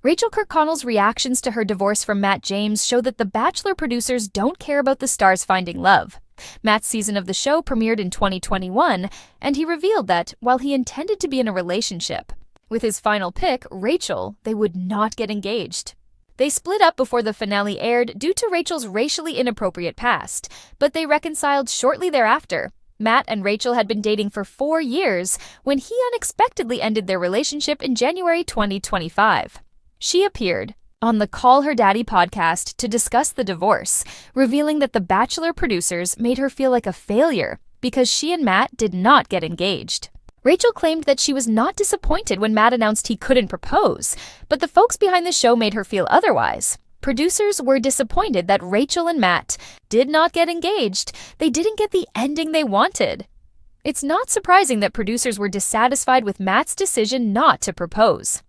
Rachael Kirkconnell's reactions to her divorce from Matt James show that the Bachelor producers don't care about the stars finding love. Matt's season of the show premiered in 2021, and he revealed that, while he intended to be in a relationship with his final pick, Rachael, they would not get engaged. They split up before the finale aired due to Rachael's racially inappropriate past, but they reconciled shortly thereafter. Matt and Rachael had been dating for 4 years when he unexpectedly ended their relationship in January 2025. She appeared on the Call Her Daddy podcast to discuss the divorce, revealing that the Bachelor producers made her feel like a failure because she and Matt did not get engaged. Rachael claimed that she was not disappointed when Matt announced he couldn't propose, but the folks behind the show made her feel otherwise. Producers were disappointed that Rachael and Matt did not get engaged. They didn't get the ending they wanted. It's not surprising that producers were dissatisfied with Matt's decision not to propose.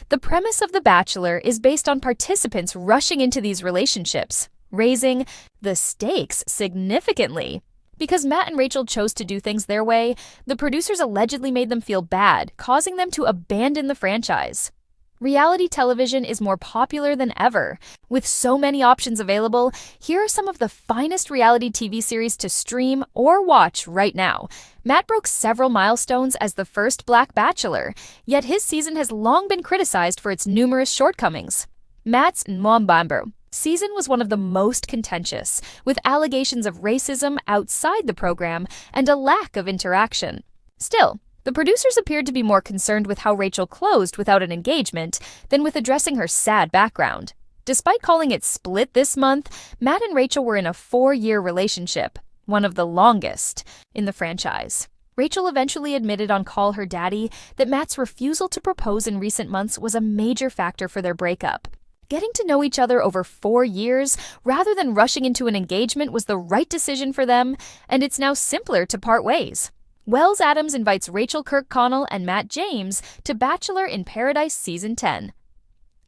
The premise of The Bachelor is based on participants rushing into these relationships, raising the stakes significantly. Because Matt and Rachael chose to do things their way, the producers allegedly made them feel bad, causing them to abandon the franchise. Reality television is more popular than ever. With so many options available, here are some of the finest reality TV series to stream or watch right now. Matt broke several milestones as the first Black Bachelor, yet his season has long been criticized for its numerous shortcomings. Matt's Mwambambo season was one of the most contentious, with allegations of racism outside the program and a lack of interaction. Still, the producers appeared to be more concerned with how Rachael closed without an engagement than with addressing her sad background. Despite calling it split this month, Matt and Rachael were in a 4-year relationship, one of the longest in the franchise. Rachael eventually admitted on Call Her Daddy that Matt's refusal to propose in recent months was a major factor for their breakup. Getting to know each other over 4 years rather than rushing into an engagement was the right decision for them, and it's now simpler to part ways. Wells Adams invites Rachael Kirkconnell and Matt James to Bachelor in Paradise Season 10.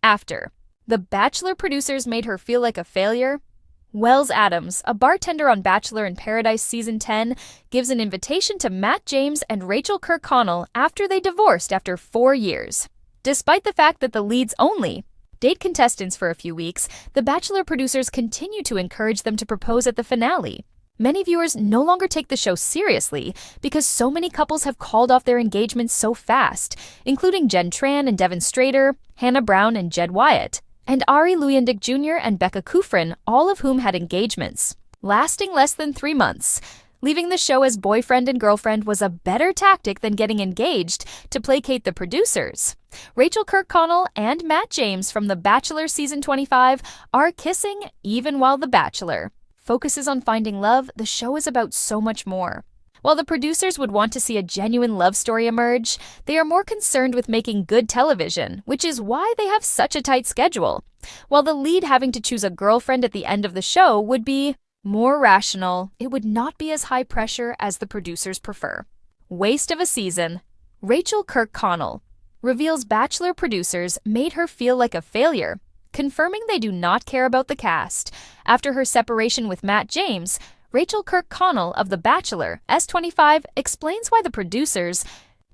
After the Bachelor producers made her feel like a failure, Wells Adams, a bartender on Bachelor in Paradise Season 10, gives an invitation to Matt James and Rachael Kirkconnell after they divorced after 4 years. Despite the fact that the leads only date contestants for a few weeks, the Bachelor producers continue to encourage them to propose at the finale. Many viewers no longer take the show seriously because so many couples have called off their engagements so fast, including Jen Tran and Devin Strader, Hannah Brown and Jed Wyatt, and Ari Luyandic Jr. and Becca Kufrin, all of whom had engagements lasting less than 3 months. Leaving the show as boyfriend and girlfriend was a better tactic than getting engaged to placate the producers. Rachael Kirkconnell and Matt James from The Bachelor Season 25 are kissing even while The Bachelor focuses on finding love. The show is about so much more. While the producers would want to see a genuine love story emerge, they are more concerned with making good television, which is why they have such a tight schedule. While the lead having to choose a girlfriend at the end of the show would be more rational, it would not be as high pressure as the producers prefer. Waste of a season. Rachael Kirkconnell reveals Bachelor producers made her feel like a failure, confirming they do not care about the cast. After her separation with Matt James, Rachael Kirkconnell of The Bachelor, S25, explains why the producers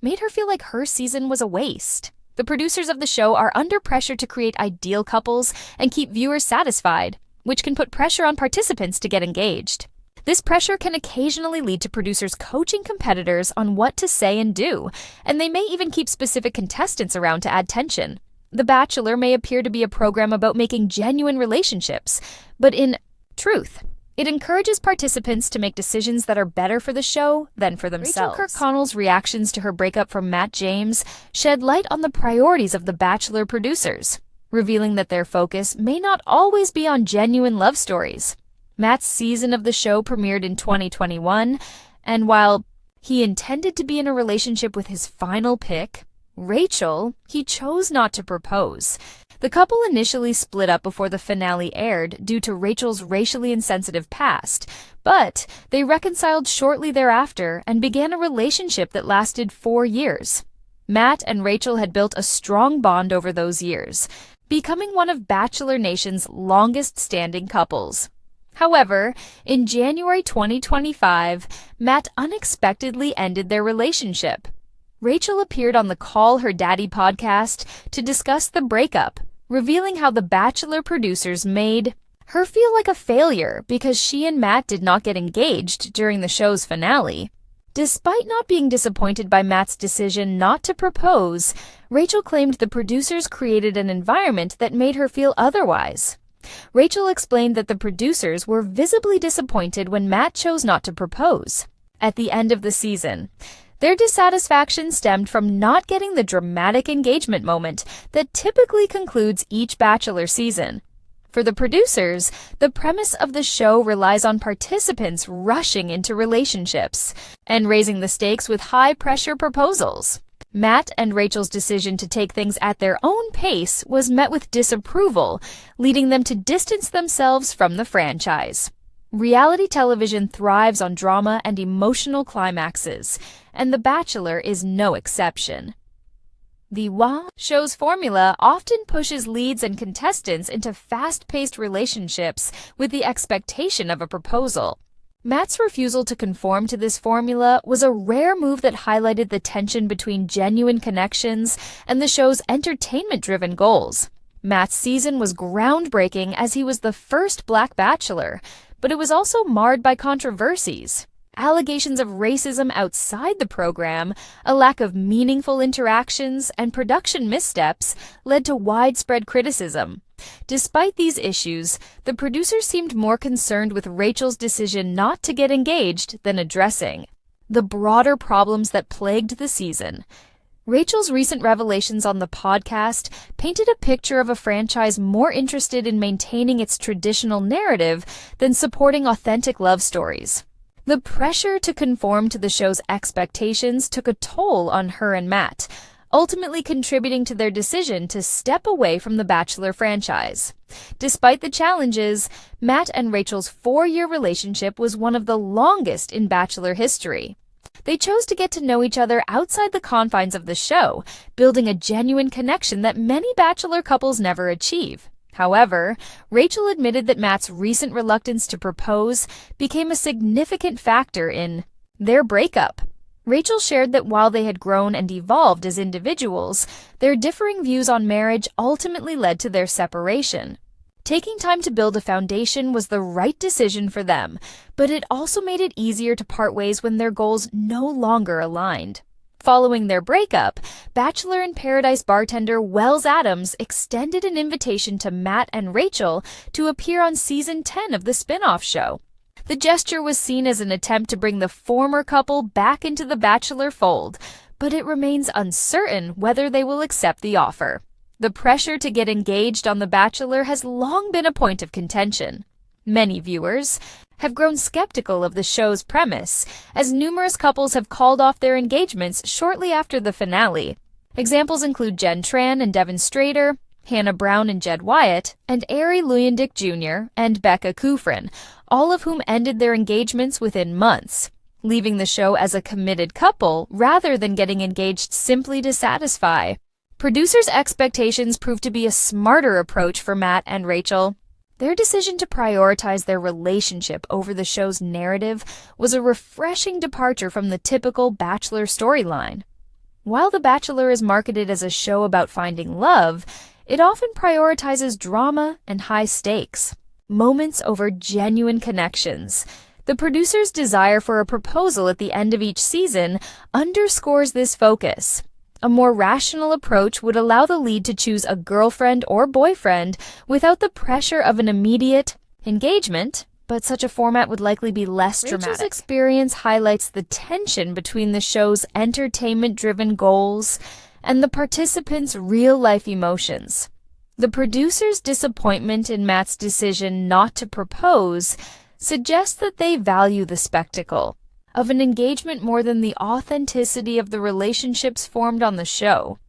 made her feel like her season was a waste. The producers of the show are under pressure to create ideal couples and keep viewers satisfied, which can put pressure on participants to get engaged. This pressure can occasionally lead to producers coaching competitors on what to say and do, and they may even keep specific contestants around to add tension. The Bachelor may appear to be a program about making genuine relationships, but in truth, it encourages participants to make decisions that are better for the show than for themselves. Rachael Kirkconnell's reactions to her breakup from Matt James shed light on the priorities of the Bachelor producers, revealing that their focus may not always be on genuine love stories. Matt's season of the show premiered in 2021, and while he intended to be in a relationship with his final pick, Rachael, he chose not to propose. The couple initially split up before the finale aired due to Rachael's racially insensitive past, but they reconciled shortly thereafter and began a relationship that lasted 4 years. Matt and Rachael had built a strong bond over those years, becoming one of Bachelor Nation's longest-standing couples. However, in January 2025, Matt unexpectedly ended their relationship. Rachael appeared on the Call Her Daddy podcast to discuss the breakup, revealing how the Bachelor producers made her feel like a failure because she and Matt did not get engaged during the show's finale. Despite not being disappointed by Matt's decision not to propose, Rachael claimed the producers created an environment that made her feel otherwise. Rachael explained that the producers were visibly disappointed when Matt chose not to propose at the end of the season. Their dissatisfaction stemmed from not getting the dramatic engagement moment that typically concludes each Bachelor season. For the producers, the premise of the show relies on participants rushing into relationships and raising the stakes with high-pressure proposals. Matt and Rachael's decision to take things at their own pace was met with disapproval, leading them to distance themselves from the franchise. Reality television thrives on drama and emotional climaxes, and The Bachelor is no exception. The show's formula often pushes leads and contestants into fast-paced relationships with the expectation of a proposal. Matt's refusal to conform to this formula was a rare move that highlighted the tension between genuine connections and the show's entertainment-driven goals. Matt's season was groundbreaking as he was the first Black Bachelor, but it was also marred by controversies. Allegations of racism outside the program, a lack of meaningful interactions, and production missteps led to widespread criticism. Despite these issues, the producers seemed more concerned with Rachael's decision not to get engaged than addressing the broader problems that plagued the season. Rachael's recent revelations on the podcast painted a picture of a franchise more interested in maintaining its traditional narrative than supporting authentic love stories. The pressure to conform to the show's expectations took a toll on her and Matt, ultimately contributing to their decision to step away from the Bachelor franchise. Despite the challenges, Matt and Rachael's 4-year relationship was one of the longest in Bachelor history. They chose to get to know each other outside the confines of the show, building a genuine connection that many Bachelor couples never achieve. However, Rachael admitted that Matt's recent reluctance to propose became a significant factor in their breakup. Rachael shared that while they had grown and evolved as individuals, their differing views on marriage ultimately led to their separation. Taking time to build a foundation was the right decision for them, but it also made it easier to part ways when their goals no longer aligned. Following their breakup, Bachelor in Paradise bartender Wells Adams extended an invitation to Matt and Rachael to appear on Season 10 of the spin-off show. The gesture was seen as an attempt to bring the former couple back into the Bachelor fold, but it remains uncertain whether they will accept the offer. The pressure to get engaged on The Bachelor has long been a point of contention. Many viewers have grown skeptical of the show's premise, as numerous couples have called off their engagements shortly after the finale. Examples include Jen Tran and Devin Strader, Hannah Brown and Jed Wyatt, and Ari Luyendyk Jr. and Becca Kufrin, all of whom ended their engagements within months, leaving the show as a committed couple rather than getting engaged simply to satisfy. Producers' expectations proved to be a smarter approach for Matt and Rachael. Their decision to prioritize their relationship over the show's narrative was a refreshing departure from the typical Bachelor storyline. While The Bachelor is marketed as a show about finding love, it often prioritizes drama and high stakes, moments over genuine connections. The producers' desire for a proposal at the end of each season underscores this focus. A more rational approach would allow the lead to choose a girlfriend or boyfriend without the pressure of an immediate engagement, but such a format would likely be less dramatic. Rachael's experience highlights the tension between the show's entertainment-driven goals and the participants' real-life emotions. The producers' disappointment in Matt's decision not to propose suggests that they value the spectacle of an engagement more than the authenticity of the relationships formed on the show.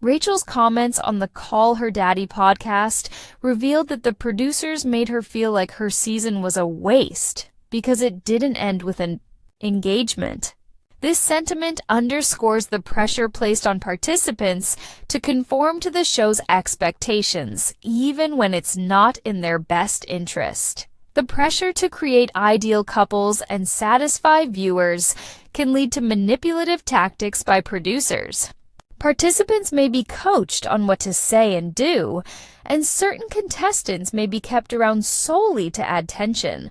Rachael's comments on the Call Her Daddy podcast revealed that the producers made her feel like her season was a waste because it didn't end with an engagement. This sentiment underscores the pressure placed on participants to conform to the show's expectations, even when it's not in their best interest. The pressure to create ideal couples and satisfy viewers can lead to manipulative tactics by producers. Participants may be coached on what to say and do, and certain contestants may be kept around solely to add tension.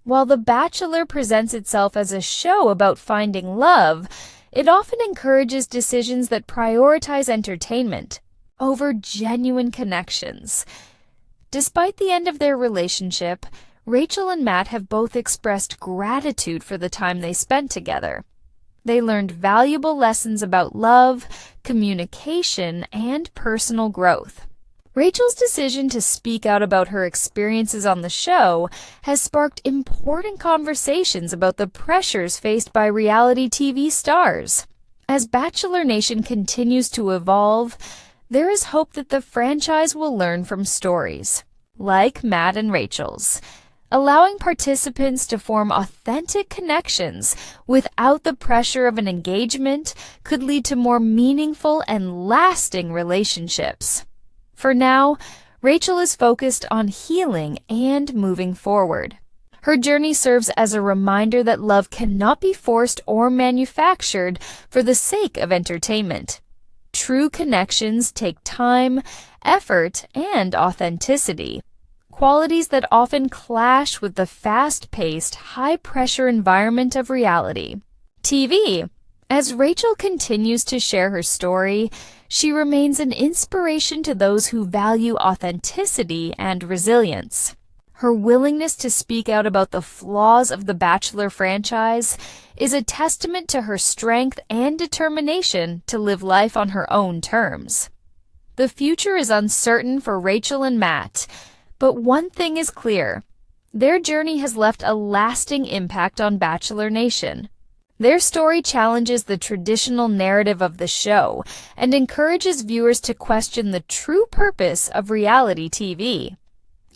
While The Bachelor presents itself as a show about finding love, it often encourages decisions that prioritize entertainment over genuine connections. Despite the end of their relationship, Rachael and Matt have both expressed gratitude for the time they spent together. They learned valuable lessons about love, communication, and personal growth. Rachael's decision to speak out about her experiences on the show has sparked important conversations about the pressures faced by reality TV stars. As Bachelor Nation continues to evolve, there is hope that the franchise will learn from stories like Matt and Rachael's, allowing participants to form authentic connections without the pressure of an engagement could lead to more meaningful and lasting relationships. For now, Rachael is focused on healing and moving forward. Her journey serves as a reminder that love cannot be forced or manufactured for the sake of entertainment. True connections take time, effort, and authenticity, qualities that often clash with the fast-paced, high-pressure environment of reality TV. As Rachael continues to share her story, she remains an inspiration to those who value authenticity and resilience. Her willingness to speak out about the flaws of the Bachelor franchise is a testament to her strength and determination to live life on her own terms. The future is uncertain for Rachael and Matt, but one thing is clear: their journey has left a lasting impact on Bachelor Nation. Their story challenges the traditional narrative of the show and encourages viewers to question the true purpose of reality TV.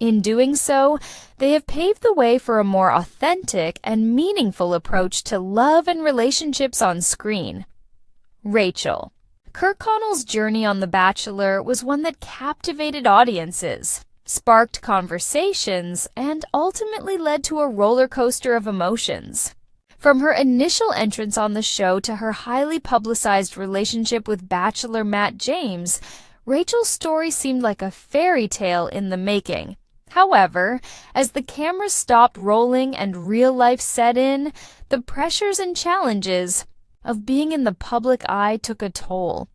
In doing so, they have paved the way for a more authentic and meaningful approach to love and relationships on screen. Rachael. Kirkconnell's journey on The Bachelor was one that captivated audiences, sparked conversations, and ultimately led to a roller coaster of emotions. From her initial entrance on the show to her highly publicized relationship with Bachelor Matt James, Rachael's story seemed like a fairy tale in the making. However, as the cameras stopped rolling and real life set in, the pressures and challenges of being in the public eye took a toll.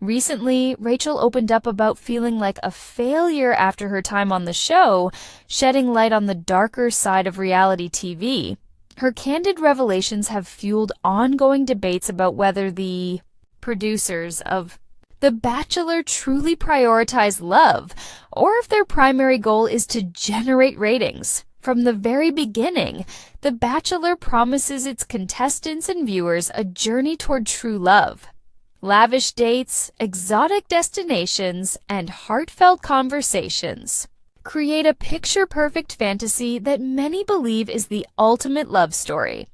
Recently, Rachael opened up about feeling like a failure after her time on the show, shedding light on the darker side of reality TV. Her candid revelations have fueled ongoing debates about whether the producers of The Bachelor truly prioritize love, or if their primary goal is to generate ratings. From the very beginning, The Bachelor promises its contestants and viewers a journey toward true love. Lavish dates, exotic destinations, and heartfelt conversations create a picture-perfect fantasy that many believe is the ultimate love story.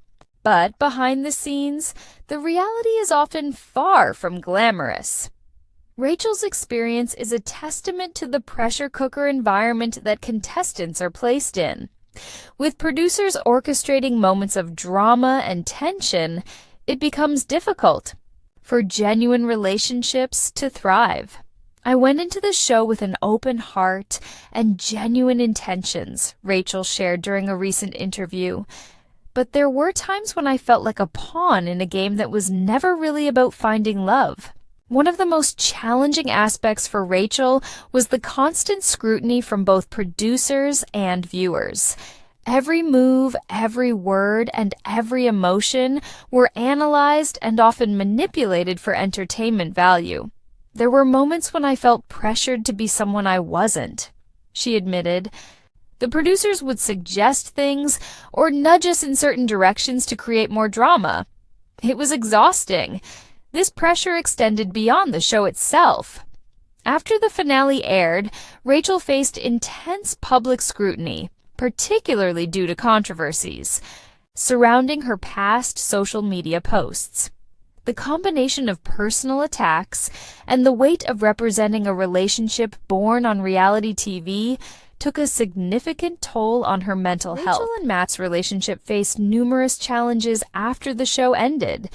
But behind the scenes, the reality is often far from glamorous. Rachael's experience is a testament to the pressure cooker environment that contestants are placed in. With producers orchestrating moments of drama and tension, it becomes difficult for genuine relationships to thrive. I went into the show with an open heart and genuine intentions, Rachael shared during a recent interview. But there were times when I felt like a pawn in a game that was never really about finding love. One of the most challenging aspects for Rachael was the constant scrutiny from both producers and viewers. Every move, every word, and every emotion were analyzed and often manipulated for entertainment value. There were moments when I felt pressured to be someone I wasn't, she admitted. The producers would suggest things or nudge us in certain directions to create more drama. It was exhausting. This pressure extended beyond the show itself. After the finale aired, Rachael faced intense public scrutiny, particularly due to controversies surrounding her past social media posts. The combination of personal attacks and the weight of representing a relationship born on reality TV took a significant toll on her mental health. Rachael and Matt's relationship faced numerous challenges after the show ended.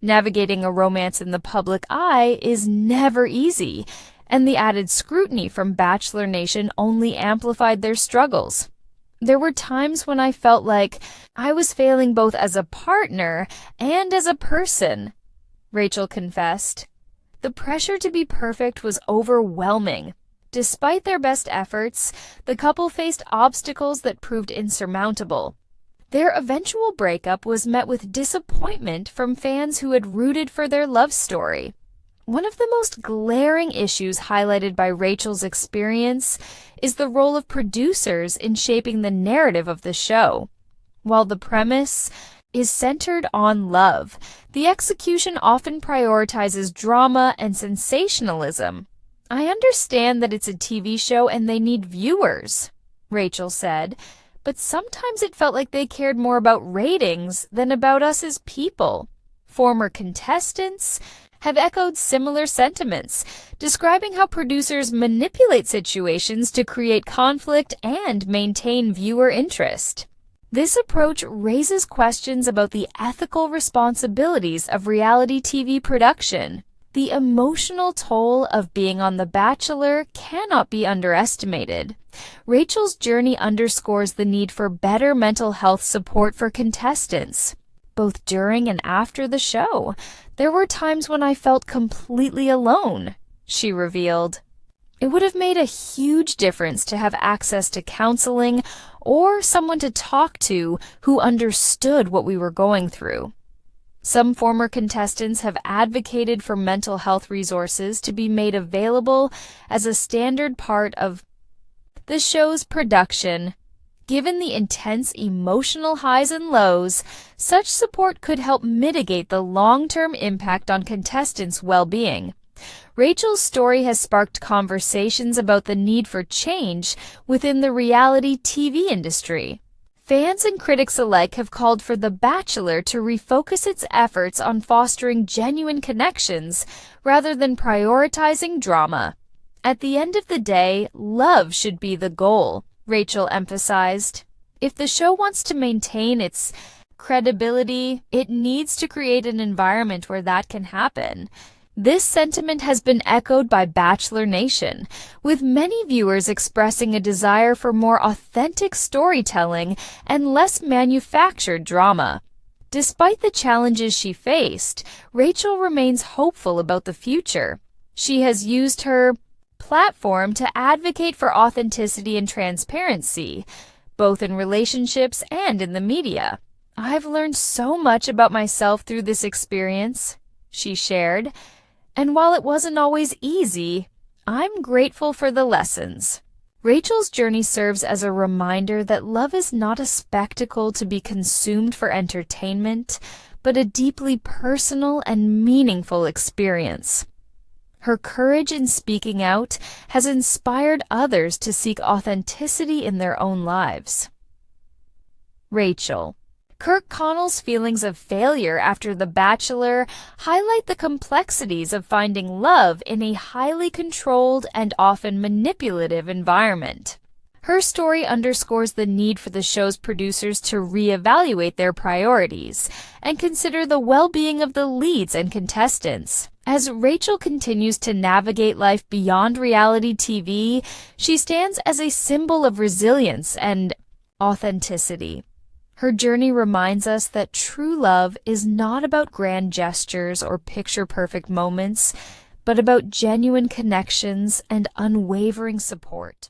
Navigating a romance in the public eye is never easy, and the added scrutiny from Bachelor Nation only amplified their struggles. There were times when I felt like I was failing both as a partner and as a person, Rachael confessed. The pressure to be perfect was overwhelming. Despite their best efforts, the couple faced obstacles that proved insurmountable. Their eventual breakup was met with disappointment from fans who had rooted for their love story. One of the most glaring issues highlighted by Rachael's experience is the role of producers in shaping the narrative of the show. While the premise is centered on love, the execution often prioritizes drama and sensationalism. I understand that it's a TV show and they need viewers, Rachael said, but sometimes it felt like they cared more about ratings than about us as people. Former contestants have echoed similar sentiments, describing how producers manipulate situations to create conflict and maintain viewer interest. This approach raises questions about the ethical responsibilities of reality TV production. The emotional toll of being on The Bachelor cannot be underestimated. Rachael's journey underscores the need for better mental health support for contestants. Both during and after the show, there were times when I felt completely alone, she revealed. It would have made a huge difference to have access to counseling or someone to talk to who understood what we were going through. Some former contestants have advocated for mental health resources to be made available as a standard part of the show's production. Given the intense emotional highs and lows, such support could help mitigate the long-term impact on contestants' well-being. Rachael's story has sparked conversations about the need for change within the reality TV industry. Fans and critics alike have called for The Bachelor to refocus its efforts on fostering genuine connections rather than prioritizing drama. At the end of the day, love should be the goal, Rachael emphasized. If the show wants to maintain its credibility, it needs to create an environment where that can happen. This sentiment has been echoed by Bachelor Nation, with many viewers expressing a desire for more authentic storytelling and less manufactured drama. Despite the challenges she faced, Rachael remains hopeful about the future. She has used her platform to advocate for authenticity and transparency, both in relationships and in the media. "I've learned so much about myself through this experience," she shared. "And while it wasn't always easy, I'm grateful for the lessons." Rachael's journey serves as a reminder that love is not a spectacle to be consumed for entertainment, but a deeply personal and meaningful experience. Her courage in speaking out has inspired others to seek authenticity in their own lives. Rachael. Kirkconnell's feelings of failure after The Bachelor highlight the complexities of finding love in a highly controlled and often manipulative environment. Her story underscores the need for the show's producers to reevaluate their priorities and consider the well-being of the leads and contestants. As Rachael continues to navigate life beyond reality TV, she stands as a symbol of resilience and authenticity. Her journey reminds us that true love is not about grand gestures or picture-perfect moments, but about genuine connections and unwavering support.